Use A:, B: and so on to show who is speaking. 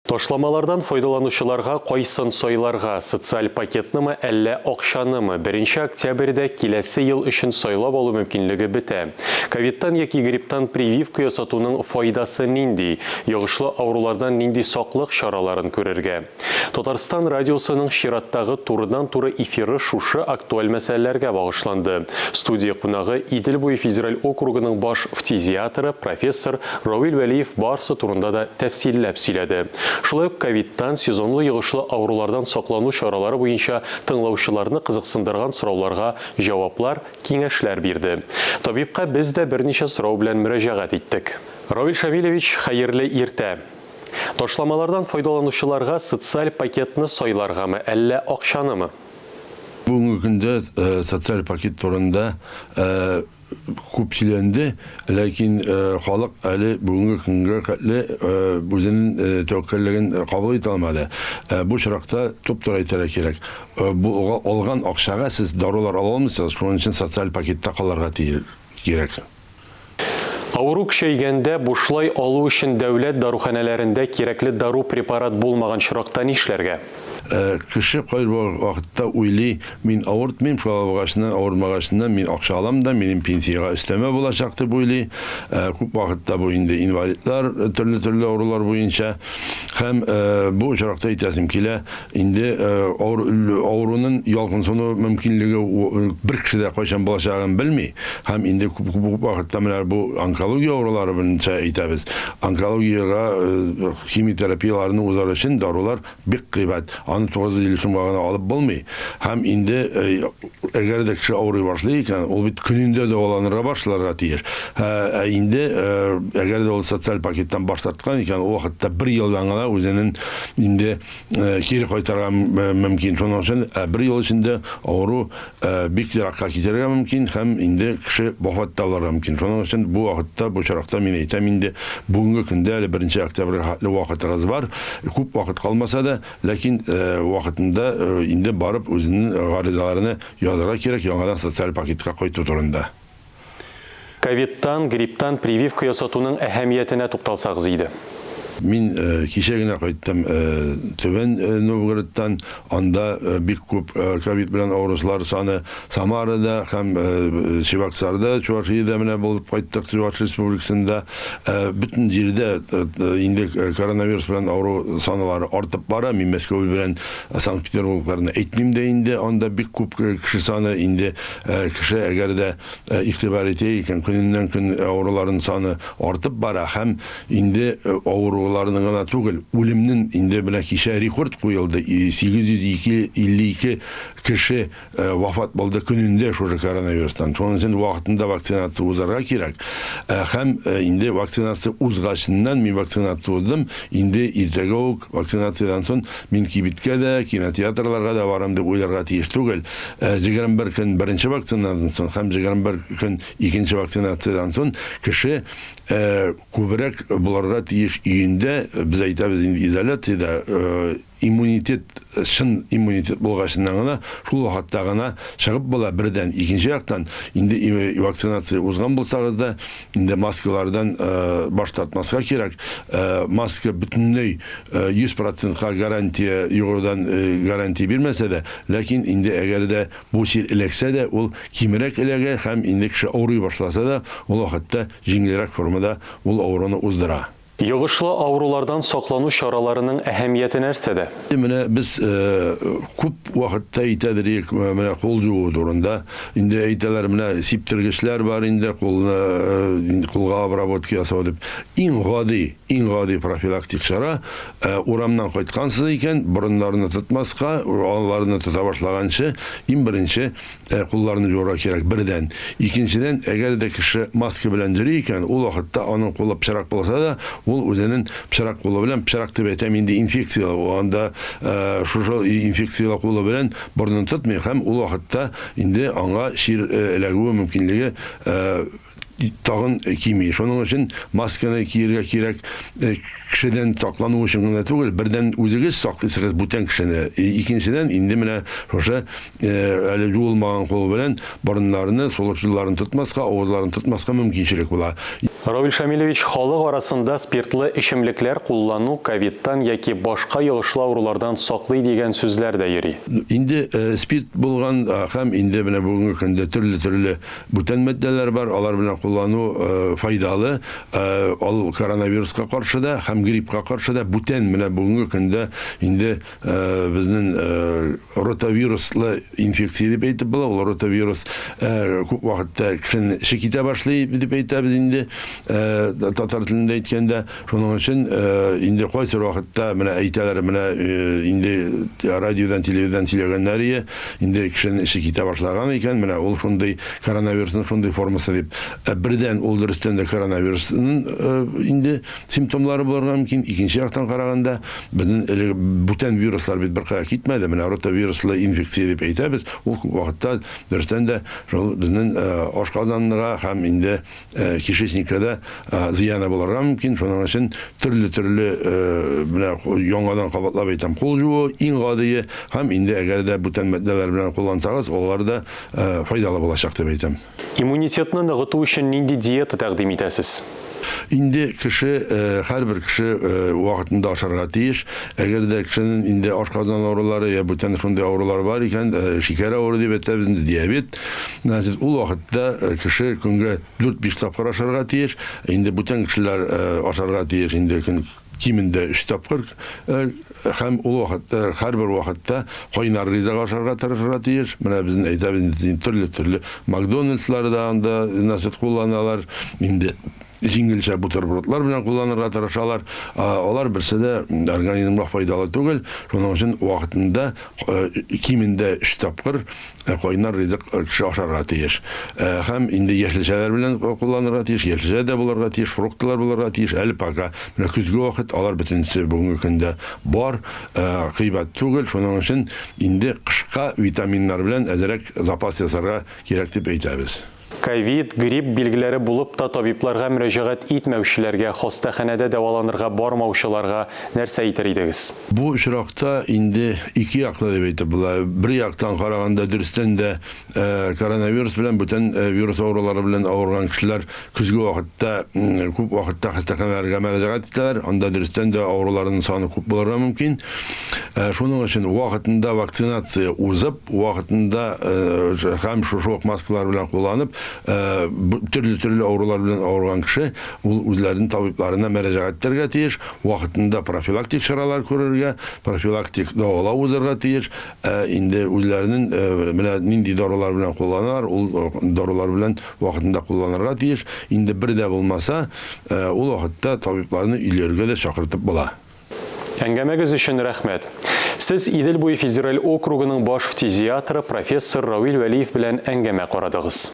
A: Ташламалардан файдаланучыларга кайсын сайларга социаль пакетнымы әллә акчанымы 1 октябрьдә киләсе ел өчен сайлап алу мөмкинлеге бетә. Ковидтан яки грипптан прививка ясатуның файдасы нинди? Йогышлы авырулардан нинди саклык чараларын күрергә? Татарстан радиосының чираттагы турыдан-туры эфиры шушы актуаль мәсьәләләргә багышланды. Студия кунагы Идел буе федераль округының баш фтизиатры профессор Равил Вәлиев барсы турында да тәфсилләп сөйләде. Шулай ковидтан сезонлы йогышлы авырулардан саклану чаралары буенча тыңлаучыларны кызыксындырган сорауларга җаваплар, киңәшләр бирде. Табибка без дә берничә сорау белән мөрәҗәгать иттек. Равил Шамилевич, хәерле иртә. Ташламалардан файдаланучыларга социаль пакетны сайларгамы, әллә акчанымы?
B: Бүгінгі күнде социаль пакет турында күп сөйленді, ләкин халық әлі бүгінгі күнге қәтлі өзінің тәуеккәллеген қабыл ете алмады. Бұл шырақта топ-тура айтара керек. Олған ақшаға сіз дарулар ала алмайсыз, шуның үшін социаль пакетта қаларға керек.
A: Авыру көчәйгәндә бушлай алу өчен дәүләт даруханәләрендә кирәкле дару препарат булмаган чиракта нишләргә?
B: Кеше кайбер вакытта уйлый, мин авыртмыйм, шулагашыннан авырмагашыннан мин акча алам да, минем пенсияга өстәмә булачак дип уйлый. Күп вакытта бу инде инвалидлар, төрле авырулар буенча һәм бу очракта әйтәсем килә, инде авырунын ялгынсыну мөмкинлеге бер кешедә кайчан булачагын белми, һәм инде күп вакытта менә бу онкология авырулары буенча әйтәбез. Онкологияга химиотерапияларны узар өчен дарулар бик кыйбат. Аны 900 ел суммагына алып булмый. Һәм инде әгәр дә кеше авырый башлый икән, ул бит көнендә дәваланырга башларга тиеш. Инде әгәр дә ул социаль пакеттан баш тарткан икән, ул вакытта 1 елдан гына үзенең инде кире кайтарга мөмкин. Шуның өчен 1 ел эчендә авыру бик еракка китәргә мөмкин һәм инде кеше вафат табылырга мөмкин. Шуның өчен бу вакытта, бу чаракта мин әйтәм, инде бүгенге көндә 1 октябрьгә хәтле вакытыгыз бар. Күп вакыт калмаса да, ләкин вакытында инде барып үзенең гаризаларını язарга кирәк, яңадан социаль пакетка кайту турында.
A: Ковидтан, грипптан прививка ясатуның әһәмиятенә тукталсагыз иде.
B: Мин кичә генә кайттым Түбән Новгородтан, анда бик күп ковид белән авыручылар саны Самарада һәм Чебоксарда, Чувашиядә менә булып кайттык, Чуваш Республикасында. Бүтән җирдә инде коронавирус белән авыру саналары артып бара. Мин Мәскәү белән Санкт-Петербургларны әйтмим дә инде, анда бик күп кеше саны инде кеше әгәр дә игътибар итә икән, көннән көн авыруларның саны артып бара һәм инде авыру гына түгел, үлемнең инде белән кичә рекорд куелды. 852 кеше вафат булды көнендә шушы коронавирустан. Шуның өчен вакытында вакцинация узарга кирәк. Һәм инде вакцинация узгачыннан мин вакцинация уздым. Инде иртәгә үк вакцинациядан соң мин кибеткә дә, кинотеатрларга да барам дип уйларга тиеш түгел. 21 көн беренче вакцинадан соң һәм 21 көн икенче вакцинациядан соң кеше күбрәк буларга тиеш. Biz әйтәбез инде изоляциядә иммунитет, шын иммунитет булгачыннан гына шул вакытта гына чыгып була бердән. Икенче яктан инде вакцинация узган булсагыз да, инде маскалардан баш тартмаска кирәк. Маска бөтенләй 100% гарантия, югыдан гарантия бирмәсә дә, ләкин инде әгәр дә бу сир эләксә дә, ул кимерәк эләгә һәм инде кеше авырый башласа да, ул вакытта җиңелрәк формада ул авыруны уздыра.
A: Йогышлы авырулардан саклану чараларының әһәмияте нәрсәдә?
B: Менә без күп вакытта әйтәдек, менә кул жуу турында, инде әйтәләр, менә сиптергечләр бар, инде кулга обработка ясау дип. Иң гади профилактик чара, урамнан кайткансыз икән, борыннарны тотмаска, аларны тота башлаганчы, иң беренче кулларны жуырга кирәк бердән. Икенчедән, әгәр дә кеше маска белән йөри икән, ул вакытта аның кулы пычрак булса да, ул үзенең пычрак кулы белән, пычрак дип әйтәм инде инфекция, анда шушы инфекциялы кулы белән борынын тотмый һәм ул вакытта инде аңа шир эләгү мөмкинлеге тагын кими. Шуның өчен масканы киергә кирәк, кешедән саклану өчен генә түгел, бердән үзегез саклыйсыз бүтән кешене. Икенчедән инде менә шушы әле юылмаган кул белән борыннарны, солырчыларын тотмаска, авызларын тотмаска мөмкинчелек була.
A: Равиль Шамилевич, халық арасында спиртлы ішімліклер куллану ковидтан яки башка йогышлы аурулардан саклый деген сүзләр дә йөри.
B: Инде спирт булган һәм инде менә бүгенге көндә төрле бүтән мәддәләр бар, алар белән куллану файдалы. Ал коронавируска каршы да һәм гриппка каршы да бүтән менә бүгенге көндә инде безнең ротавируслы инфекция дип әйтеп була. Ул ротавирус күп вакытта кешене шикитә башлый дип әйтәбез инде. Татар телендә әйткәндә, шуның өчен инде кайсы вакытта менә әйтәләр, менә инде радиодан, телевизордан сөйләгәннәр инде кешене шикитә башлаган икән, менә ул шундый коронавирусның шундый формасы дип. Бердән ул дөрестән дә коронавирусның инде симптомлары булырга мөмкин. Икенче яктан караганда безнең бүтән вируслар бит беркая китмәде. Менә ротавируслы инфекция дип әйтәбез. Ул күп вакытта дөрестән дә безнең ашказанныга һәм инде кишечниккә зыяны булырга мөмкин. Шуның өчен төрле менә яңадан кабатлап әйтәм, кул жуу иң гадие һәм инде әгәр дә бүтән матдәләр белән куллансагыз, алар да файдалы булачак дип әйтәм.
A: Иммунитетны ныгыту өчен нинди диета тәкъдим итәсез?
B: Инде кеше, һәрбер кеше вакытында ашарга тиеш. Әгәр дә кешенең инде ашказан аурулары я бүтән шундый аурулар бар икән, шикәр авыру дип әйтәбез, диабет, значит, ул вакытта кеше көнгә 4-5 тапкыр ашарга тиеш. Инде бүтән кешеләр ашарга тиеш инде кимендә 3 тапкыр, һәм ул вакытта һәрбер вакытта кайнар ризык ашарга тырышырга тиеш. Менә безнең әйтәбез төрле Макдональдслар да анда насыйт кулланалар, инде җиңелчә бутербродлар белән кулланырга тырышалар. Алар берсе дә организмга файдалы түгел. Шуның өчен вакытында кимендә 3 тапкыр кайнар ризык кеше ашарга тиеш. Һәм инде яшелчәләр белән кулланырга тиеш, яшелчә дә булырга тиеш, фруктлар булырга тиеш. Әле пока менә көзге вакыт алар бөтенсе бүгенге көндә бар, кыйбат түгел. Шуның өчен инде кышка витаминнар белән әзрәк запас ясарга кирәк дип әйтәбез.
A: Ковид, грипп билгеләре булып та табибларга мөрәҗәгать итмәүчеләргә, хастаханәдә дәваланырга бармаучыларга нәрсә әйтер идегез?
B: Бу очракта инде ике яклы дип әйтеп була. Бер яктан караганда дөрестән дә коронавирус белән бүтән вирус аурулары белән авырган кешеләр көзге вакытта күп вакытта хастаханәләргә мөрәҗәгать итәләр. Анда дөрестән дә ауруларның саны күп булырга мөмкин. Шуның өчен вакытында вакцинация узып, вакытында һәм шушы маскалар белән кулланып, төрле аурулар белән авырган кеше ул үзләренең табибларына мөрәҗәгать итәргә тиеш, вакытында профилактик чаралар күрергә, профилактик дәвалау узарга тиеш. Инде үзләренең менә нинди дарулар белән кулланалар, ул дарулар белән вакытында кулланырга тиеш. Инде бер дә булмаса, ул вакытта табибларны өйләргә дә чакыртып була.
A: Әңгәмәгез өчен рәхмәт. Сез Идел буе федераль округының баш фтизиатры профессор Равиль Вәлиев белән әңгәмә карадыгыз.